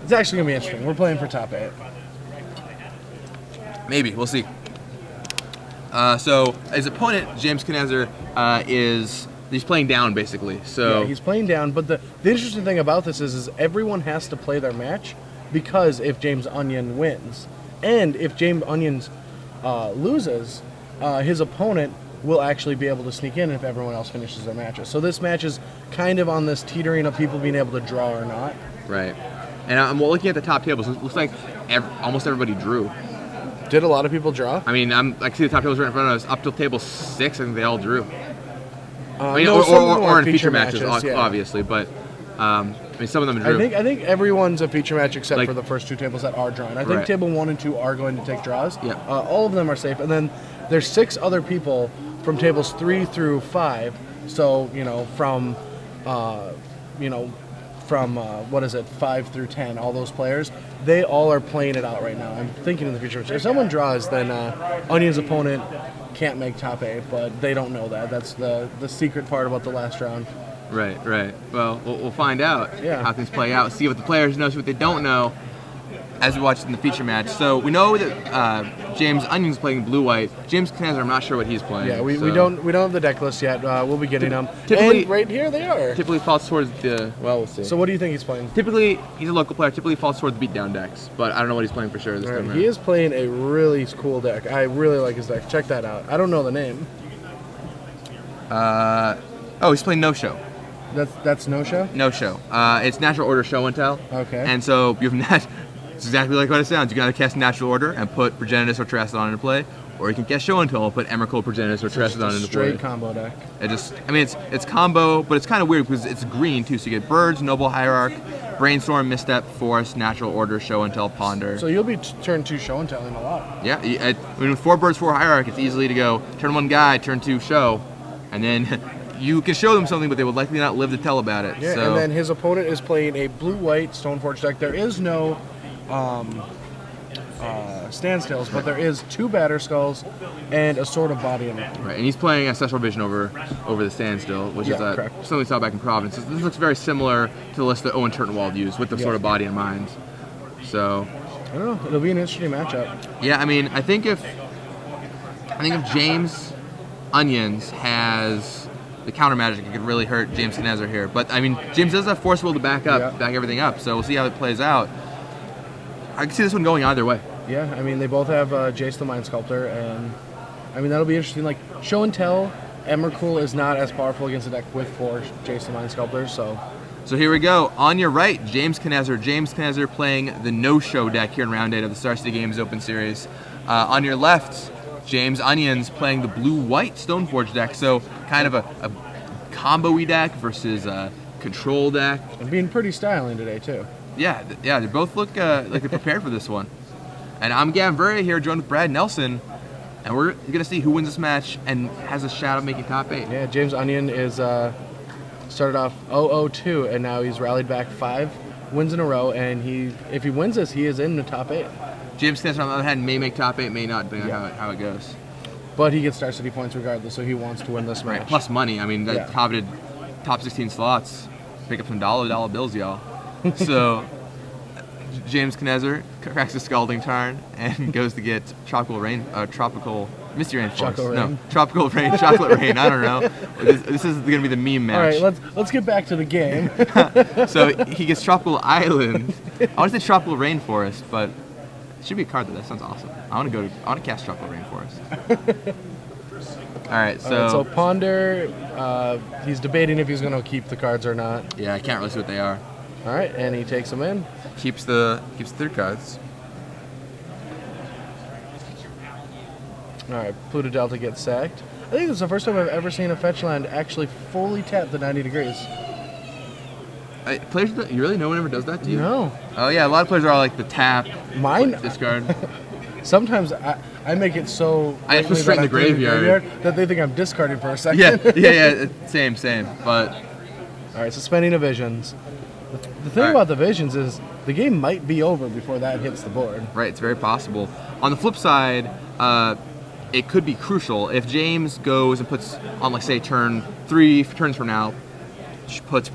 It's actually going to be interesting. We're playing for top 8. Maybe. We'll see. So his opponent, James Kneser, he's playing down, basically. So yeah, he's playing down. But the interesting thing about this is everyone has to play their match, because if James Onion wins, and if James Onions loses, his opponent will actually be able to sneak in if everyone else finishes their matches. So this match is kind of on this teetering of people being able to draw or not. Right. And I'm looking at the top tables. It looks like almost everybody drew. Did a lot of people draw? I mean, I see the top tables right in front of us. Up till table 6, I think they all drew. I mean, no, or in feature matches, obviously, but I mean, some of them drew. I think everyone's a feature match except for the first 2 tables that are drawn. I think table 1 and 2 are going to take draws. Yeah. All of them are safe, and then there's 6 other people from tables 3 through 5. So from what is it, 5 through 10, all those players, they all are playing it out right now. I'm thinking in the future, if someone draws, then Onion's opponent can't make top 8, but they don't know that. That's the secret part about the last round. Right. Well, we'll find out how things play out, see what the players know, see what they don't know, as we watch in the feature match. So we know that James Onion's playing blue-white. James Kneser, I'm not sure what he's playing. Yeah, we don't have the deck list yet. We'll be getting them. Typically, and right here they are. Typically falls towards the, we'll see. So what do you think he's playing? Typically, he's a local player. Typically falls towards the beatdown decks, but I don't know what he's playing for sure this time around. He is playing a really cool deck. I really like his deck. Check that out. I don't know the name. He's playing No Show. That's No Show? No Show. It's Natural Order Show and Tell. Okay. And so you have it's exactly like what it sounds. You gotta cast Natural Order and put Progenitus or Terastodon into play, or you can cast Show and Tell and put Emrakul, Progenitus, or Terastodon into play. Straight combo deck. It's combo, but it's kind of weird because it's green too. So you get Birds, Noble Hierarch, Brainstorm, Misstep, Force, Natural Order, Show and Tell, Ponder. So you'll be turn 2 Show and Telling a lot. Yeah, with 4 Birds, 4 Hierarch, it's easily to go turn 1 Guy, turn 2 Show, and then you can show them something, but they would likely not live to tell about it. Yeah, and then his opponent is playing a blue-white Stoneforge deck. There is no standstills, but there is 2 Batter Skulls and a Sword of Body in it. Right, and he's playing Ancestral Vision over the standstill, which is something we saw back in Providence. This looks very similar to the list that Owen Turtenwald used with the Sword of Body in mind. So I don't know. It'll be an interesting matchup. Yeah, I mean, I think if James Onions has the counter magic, it could really hurt James Kneser here. But I mean, James does have Force Will to back everything up, so we'll see how it plays out. I can see this one going either way. Yeah, I mean, they both have Jace the Mind Sculptor, and I mean, that'll be interesting. Like, Show and Tell, Emrakul is not as powerful against a deck with 4 Jace the Mind Sculptors, so here we go. On your right, James Kneser. James Kneser playing the No-Show deck here in Round 8 of the Star City Games Open Series. On your left, James Onions playing the blue-white Stoneforge deck, so kind of a combo-y deck versus a control deck. And being pretty styling today, too. Yeah, they both look like they're prepared for this one. And I'm Gavin Verre here, joined with Brad Nelson, and we're going to see who wins this match and has a shot of making top 8. Yeah, James Onion is started off 0-2, and now he's rallied back 5 wins in a row, and if he wins this, he is in the top 8. James Kneser, on the other hand, may make top 8, may not, depending on how it goes. But he gets Star City points regardless, so he wants to win this match. Right, plus money. I mean, that top 16 slots, pick up some dollar bills, y'all. So James Kneser cracks a Scalding Tarn and goes to get Tropical Misty Rain Force. Tropical Rain, Chocolate Rain. I don't know. This is going to be the meme match. All right, let's get back to the game. So he gets Tropical Island. I want to say Tropical Rainforest, but it should be a card though. That sounds awesome. I want to cast Tropical Rainforest. All right, so Ponder, he's debating if he's going to keep the cards or not. Yeah, I can't really see what they are. All right, and he takes them in. Keeps the 3 cards. All right, Pluto Delta gets sacked. I think this is the first time I've ever seen a fetch land actually fully tap the 90 degrees. Players, you really, no one ever does that to you? No. Oh yeah, a lot of players are like the tap. Mine discard. Sometimes I make it so I just straight in the graveyard that they think I'm discarding for a second. Yeah, same. But all right, suspending the visions. The thing about the visions is the game might be over before that hits the board. Right, it's very possible. On the flip side, it could be crucial if James goes and puts on, like, say, turn 3 turns from now, puts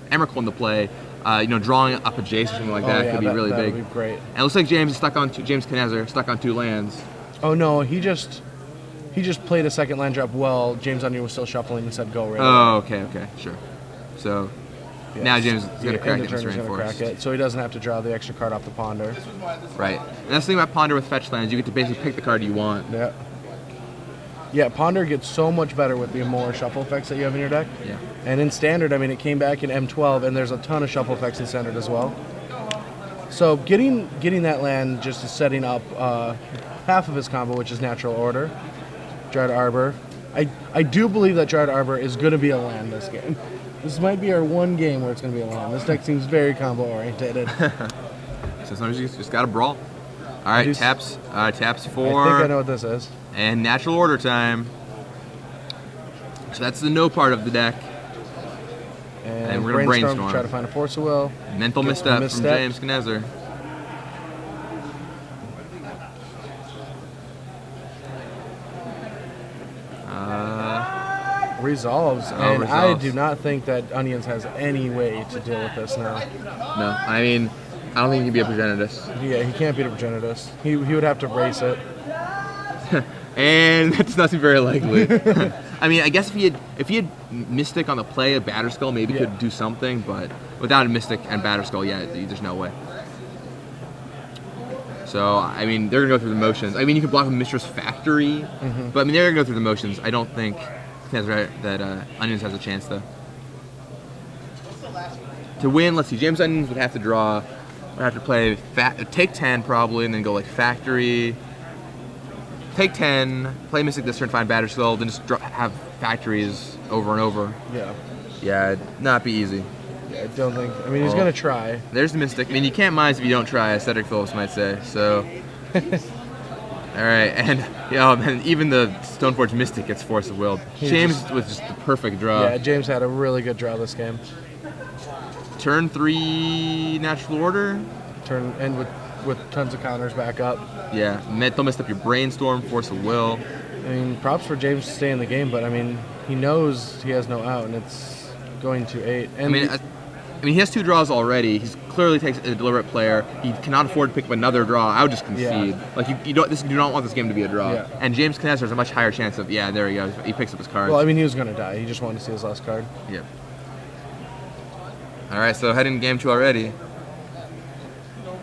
Emrakul into play. drawing up a Jace or something like that could be really big. That would be great. And it looks like James Kneser stuck on 2 lands. Oh no, he just played a second land drop while James Onion was still shuffling and said go right Oh, away. okay, sure. So now James is going to crack it. Crack it, so he doesn't have to draw the extra card off the Ponder. Right. And that's the thing about Ponder with fetch lands. You get to basically pick the card you want. Yeah. Yeah, Ponder gets so much better with the more shuffle effects that you have in your deck. Yeah. And in Standard, I mean, it came back in M12, and there's a ton of shuffle effects in Standard as well. So getting that land just is setting up half of his combo, which is Natural Order. Dread Arbor. I do believe that Dread Arbor is going to be a land this game. This might be our one game where it's going to be a land. This deck seems very combo-orientated. So sometimes you just got to brawl. All right, taps for... I think I know what this is. And Natural Order time. So that's the no part of the deck. And we're going to brainstorm. Try to find a Force of Will. Mental misstep from James Kneser. Resolves. And resolves. I do not think that Onions has any way to deal with this now. No, I mean, I don't think he can be a Progenitus. Yeah, he can't beat a Progenitus. He would have to race it. And that does not seem very likely. I mean, I guess if he had Mystic on the play, a Batterskull maybe could do something, but without a Mystic and Batterskull, yeah, there's no way. So, I mean, they're going to go through the motions. I mean, you can block with Mistress Factory, but I mean, they're going to go through the motions. I don't think that Onions has a chance, though. To win, let's see, James Onions would have to draw, would have to play, take 10 probably, and then go like Factory, take 10, play Mystic this turn, find Batterskull, then just have Factories over and over. Yeah. Yeah, it'd not be easy. Yeah, I don't think, I mean, he's going to try. There's the Mystic. I mean, you can't minus if you don't try, as Cedric Phillips might say, so. All right, and and even the Stoneforge Mystic gets Force of Will. James was just the perfect draw. Yeah, James had a really good draw this game. Turn 3 Natural Order. And with tons of counters back up. Yeah, don't mess up your Brainstorm, Force of Will. I mean, props for James to stay in the game, but I mean, he knows he has no out, and it's going to 8. And I mean, he has 2 draws already. He's clearly takes a deliberate player. He cannot afford to pick up another draw. I would just concede. Yeah. Like you do not want this game to be a draw. Yeah. And James Kneser has a much higher chance of there he goes. He picks up his card. Well, I mean, he was going to die. He just wanted to see his last card. Yeah. All right, so heading to game 2 already.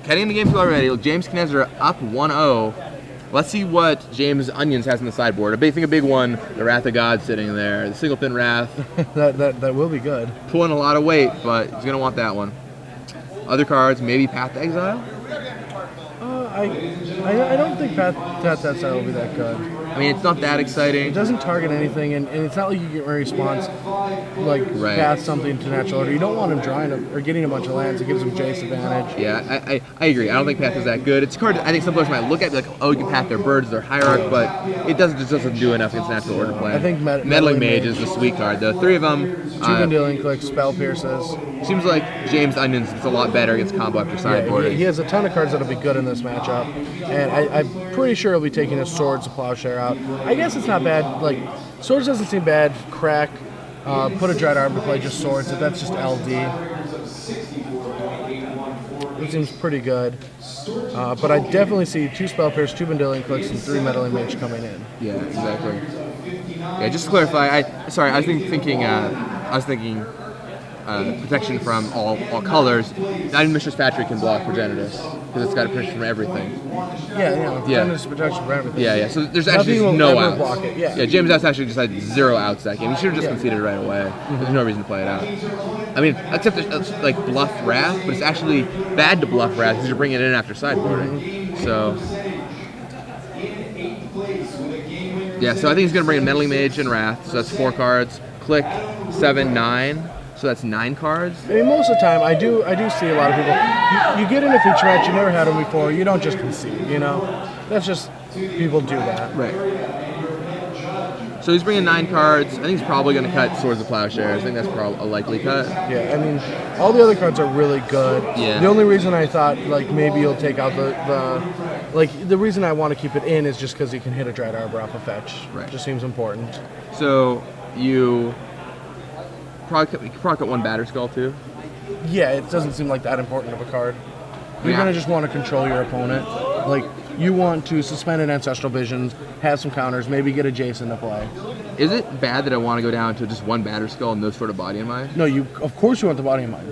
Heading into game 2 already. James Kneser up 1-0. Let's see what James Onions has in the sideboard. I think a big one, the Wrath of God sitting there. The Singleton Wrath. that will be good. Pulling a lot of weight, but he's going to want that one. Other cards, maybe Path to Exile? I don't think Path to Exile will be that good. I mean, it's not that exciting. It doesn't target anything, and it's not like you get a response like path something to Natural Order. You don't want him drawing or getting a bunch of lands. It gives him Jace advantage. Yeah, I agree. I don't think Path is that good. It's a card I think some players might look at like, oh, you can path their birds, their Hierarch, but it just doesn't do enough against Natural Order play. I think Meddling Mage is the sweet card. The 3 of them. 2 Vendilion Clicks, Spell Pierces. Seems like James Onions is a lot better against combo after sideboard. Yeah, he has a ton of cards that'll be good in this matchup, and I'm pretty sure he'll be taking his Swords to Plowshare out. I guess it's not bad. Like, Swords doesn't seem bad. Crack, put a Dread Arbor to play just Swords. If that's just LD, it seems pretty good. But I definitely see 2 Spell Pierce, 2 Vendilion Clicks, and 3 Meddling Mage coming in. Yeah, exactly. Yeah, just to clarify, I was thinking protection from all colors. Not even Mistress Factory can block Progenitus because it's got a protection from everything. Progenitus protection from everything. Yeah. So there's actually no outs. Block it. Yeah. James House actually just had 0 outs that game. He should have just conceded right away. There's no reason to play it out. I mean, except like bluff Wrath, but it's actually bad to bluff Wrath because you're bringing it in after sideboarding. So. Yeah, so I think he's going to bring in Meddling Mage and Wrath, so that's 4 cards. Click, 7, 9, so that's 9 cards. I mean, most of the time, I do see a lot of people, you get in a feature match, you never had them before, you don't just concede, you know? That's just, people do that. Right. So he's bringing 9 cards. I think he's probably going to cut Swords of Plowshare. I think that's probably a likely cut. Yeah, I mean, all the other cards are really good. Yeah. The only reason I thought, like, maybe he'll take out the reason I want to keep it in is just because he can hit a Dread Arbor off a fetch. Right. It just seems important. So you probably cut 1 Batterskull too. Yeah, it doesn't seem like that important of a card. You're Yeah. going to just want to control your opponent. Like, you want to suspend an Ancestral Visions, have some counters, maybe get a Jason to play. Is it bad that I want to go down to just one Batter Skull and no sort of body in mind? No, of course you want the Body in Mind.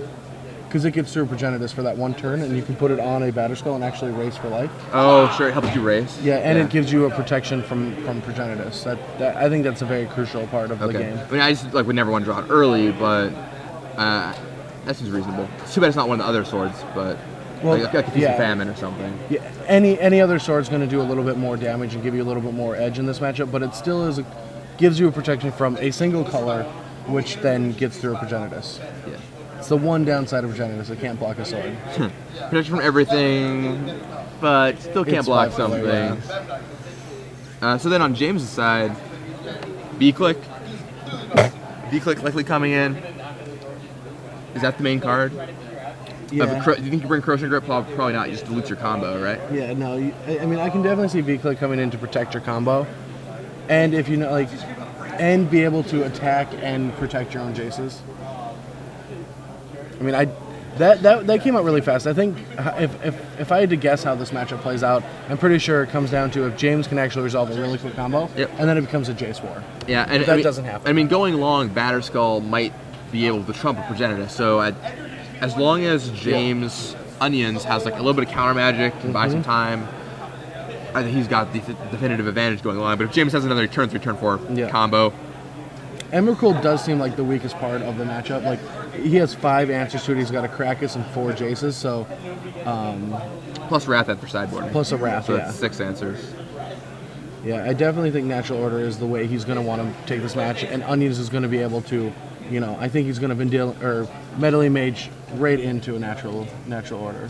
Because it gets through Progenitus for that one turn, and you can put it on a Batter Skull and actually race for life. Oh, sure, it helps you race. Yeah, and it gives you a protection from Progenitus. That I think that's a very crucial part of the game. I mean, I just would never want to draw it early, but that seems reasonable. It's too bad it's not one of the other swords, but like a Feast of Famine or something. Yeah, any other sword's going to do a little bit more damage and give you a little bit more edge in this matchup, but it still gives you a protection from a single color, which then gets through a Progenitus. Yeah. It's the one downside of Progenitus. It can't block a sword. Protection from everything, but still can't block some things. So then on James' side, B-Click. B-Click likely coming in. Is that the main card? Yeah. Do you think you bring Corrosion Grip? Probably not. You just dilute your combo, right? Yeah, no. I mean, I can definitely see V-Click coming in to protect your combo. And if you know, like, and be able to attack and protect your own Jaces. I mean, that came out really fast. I think if I had to guess how this matchup plays out, I'm pretty sure it comes down to if James can actually resolve a really quick combo, and then it becomes a Jace war. Yeah, and that doesn't happen. I mean, going long, Batter Skull might be able to trump a Progenitus. So as long as James Onions has like a little bit of counter magic to buy some time, I think he's got the definitive advantage going along. But if James has another turn 3, turn 4 combo, Emrakul does seem like the weakest part of the matchup. Like, he has 5 answers to it. He's got a Krakus and 4 Jaces, so... plus Wrath after sideboarding. Plus a Wrath, so that's 6 answers. Yeah, I definitely think Natural Order is the way he's going to want to take this match, and Onions is going to be able to, you know, I think he's going to Meddling Mage right into a natural Order.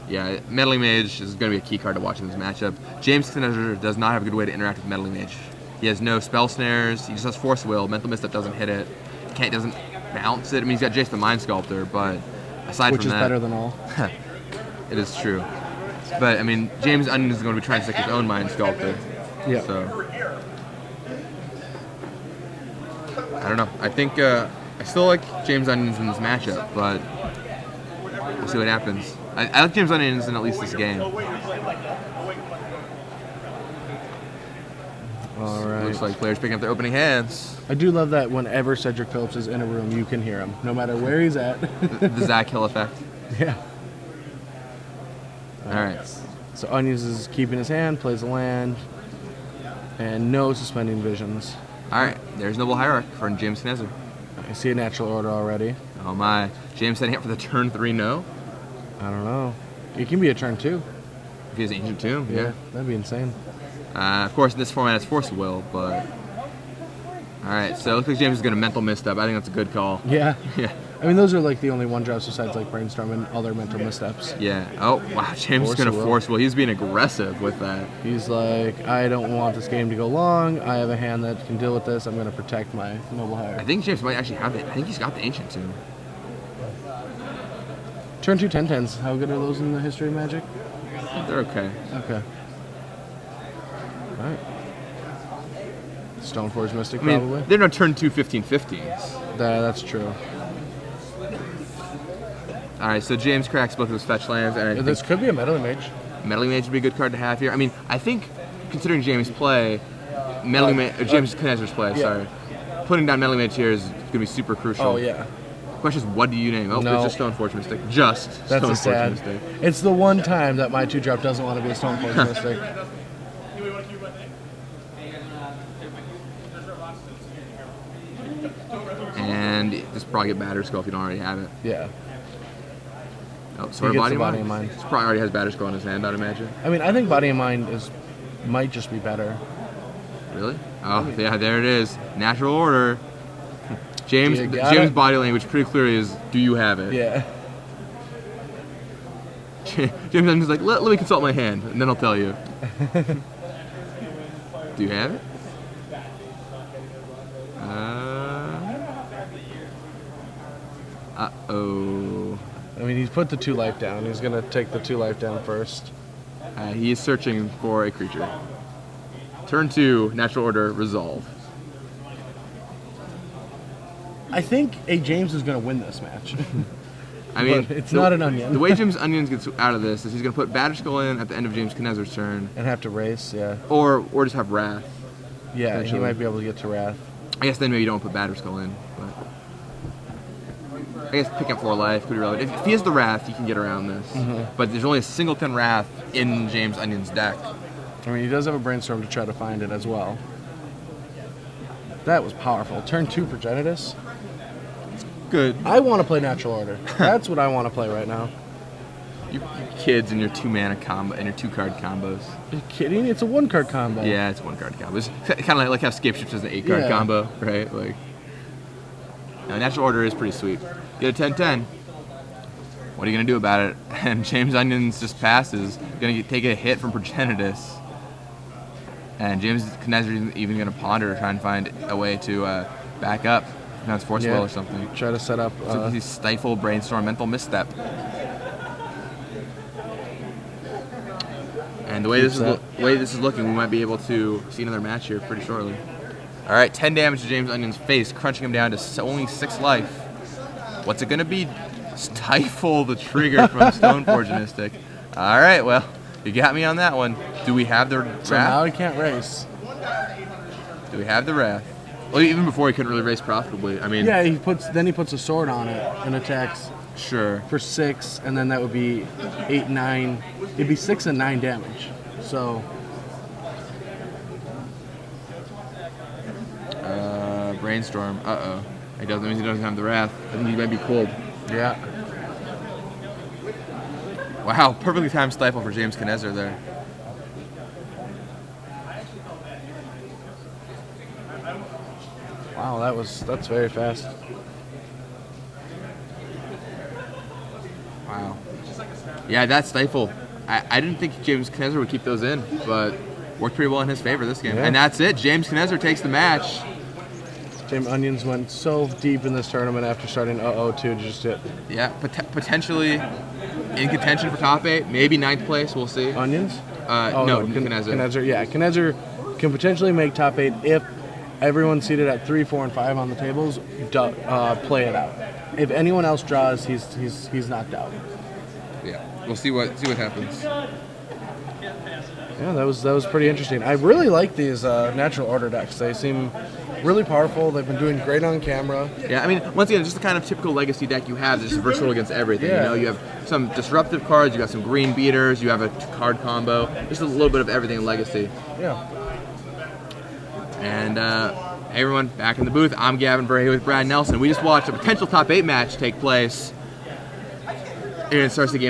Yeah, Meddling Mage is going to be a key card to watch in this matchup. James Kneser does not have a good way to interact with Meddling Mage. He has no spell snares. He just has Force Will. Mental Misstep doesn't hit it. Doesn't bounce it. I mean, he's got Jace the Mind Sculptor, but aside Which from that, is better than all. It is true. But I mean, James Onion is going to be trying to stick his own Mind Sculptor. Yeah. So I don't know. I think I still like James Onions in this matchup, but we'll see what happens. I like James Onions in at least this game. All right. Looks like players picking up their opening hands. I do love that whenever Cedric Phillips is in a room, you can hear him, no matter where he's at. The Zach Hill effect. Yeah. All right. So Onions is keeping his hand, plays a land, and no suspending visions. All right. There's Noble Hierarch for James Kneser. I see a Natural Order already. Oh my. James setting up for the turn 3 no? I don't know. It can be a turn 2. If he has Ancient Tomb, yeah. That'd be insane. Of course, in this format, it's Force of Will, but... Alright, so it looks like James is going to Mental Misstep. I think that's a good call. Yeah. Yeah. I mean, those are like the only one drops besides like Brainstorm and other Mental Missteps. Yeah. Oh, wow, James is going to Force Will. He's being aggressive with that. He's like, I don't want this game to go long. I have a hand that can deal with this. I'm going to protect my Noble Hierarch. I think James might actually have it. I think he's got the Ancient Tomb. Turn 2 10-10s. How good are those in the history of Magic? They're okay. Okay. Alright. Stoneforge Mystic, I mean, probably? they're not turn 2 15-15s. That's true. Alright, so James cracks both of his fetch lands, and This could be a Meddling Mage. Meddling Mage would be a good card to have here. I mean, I think, considering James' play, James Kneser's play, sorry, putting down Meddling Mage here is going to be super crucial. Oh, yeah. Question is, what do you name? Oh, No. it's just Stoneforge Mystic. Just That's a Stoneforge sad. Mystic. It's the one time that my 2-drop doesn't want to be a Stoneforge Mystic. And just probably get Batter Skull if you don't already have it. Yeah. Oh, Sword gets of the Body in in Mind. Mind. He probably already has Batter Skull in his hand, I'd imagine. I mean, I think Body and Mind might just be better. Really? Oh, yeah, there it is. Natural Order. James' You got it? body language pretty clearly is, do you have it? Yeah. James is like, let me consult my hand, and then I'll tell you. Do you have it? Uh-oh. I mean, he's put the 2 life down. He's going to take the 2 life down first. He is searching for a creature. Turn 2, Natural Order, Resolve. I think a James is going to win this match. I mean, but it's not an onion. The way James Onions gets out of this is he's going to put Batterskull in at the end of James Kneser's turn. And have to race, yeah. Or just have Wrath. Yeah, he might be able to get to Wrath. I guess then maybe you don't put Batterskull in, but I guess picking up 4 life could be relevant. If he has the Wrath, you can get around this. But there's only a singleton Wrath in James Onion's deck. I mean, he does have a Brainstorm to try to find it as well. That was powerful. Turn 2 Progenitus. Good. I want to play Natural Order. That's what I want to play right now. You kids and your 2-mana combo and your 2-card combos. Are you kidding? It's a 1-card combo. Yeah, it's a 1-card combo. It's kind of like how Scape Shift is an 8-card combo, right? Like, Natural Order is pretty sweet. Get a 10/10. What are you gonna do about it? And James Onions just passes. Gonna take a hit from Progenitus. And James Kneser isn't even gonna ponder to try and find a way to back up. Now it's Force Will or something. Try to set up. So he's Stifle, Brainstorm, Mental Misstep. And the way this is looking, we might be able to see another match here pretty shortly. All right, 10 damage to James Onion's face, crunching him down to only 6 life. What's it gonna be? Stifle the trigger from Stoneforge. All right, well, you got me on that one. Do we have the Wrath? So now he can't race. Do we have the Wrath? Well, even before he couldn't really race profitably. I mean, yeah, he puts a sword on it and attacks. Sure. For 6, and then that would be 8, 9. It'd be 6 and 9 damage. So. Brainstorm. Uh-oh. That means he doesn't have the Wrath. I think he might be cold. Yeah. Wow, perfectly timed Stifle for James Kneser there. Wow, that's very fast. Wow. Yeah, that's Stifle. I didn't think James Kneser would keep those in, but worked pretty well in his favor this game. Yeah. And that's it. James Kneser takes the match. James Onions went so deep in this tournament after starting 0-2 to just hit. Yeah, potentially in contention for top 8, maybe 9th place. We'll see. Onions? No, Kneser. Kneser, yeah. Kneser can potentially make top 8 if everyone's seated at 3, 4, and 5 on the tables. Play it out. If anyone else draws, he's knocked out. Yeah, we'll see what happens. Yeah, that was pretty interesting. I really like these Natural Order decks. They seem really powerful. They've been doing great on camera. Yeah, I mean, once again, just the kind of typical Legacy deck you have that's just versatile against everything. Yeah. You know, you have some disruptive cards, you got some green beaters, you have a card combo, just a little bit of everything in Legacy. Yeah. And hey everyone, back in the booth. I'm Gavin Burr here with Brad Nelson. We just watched a potential top 8 match take place. And it starts the game.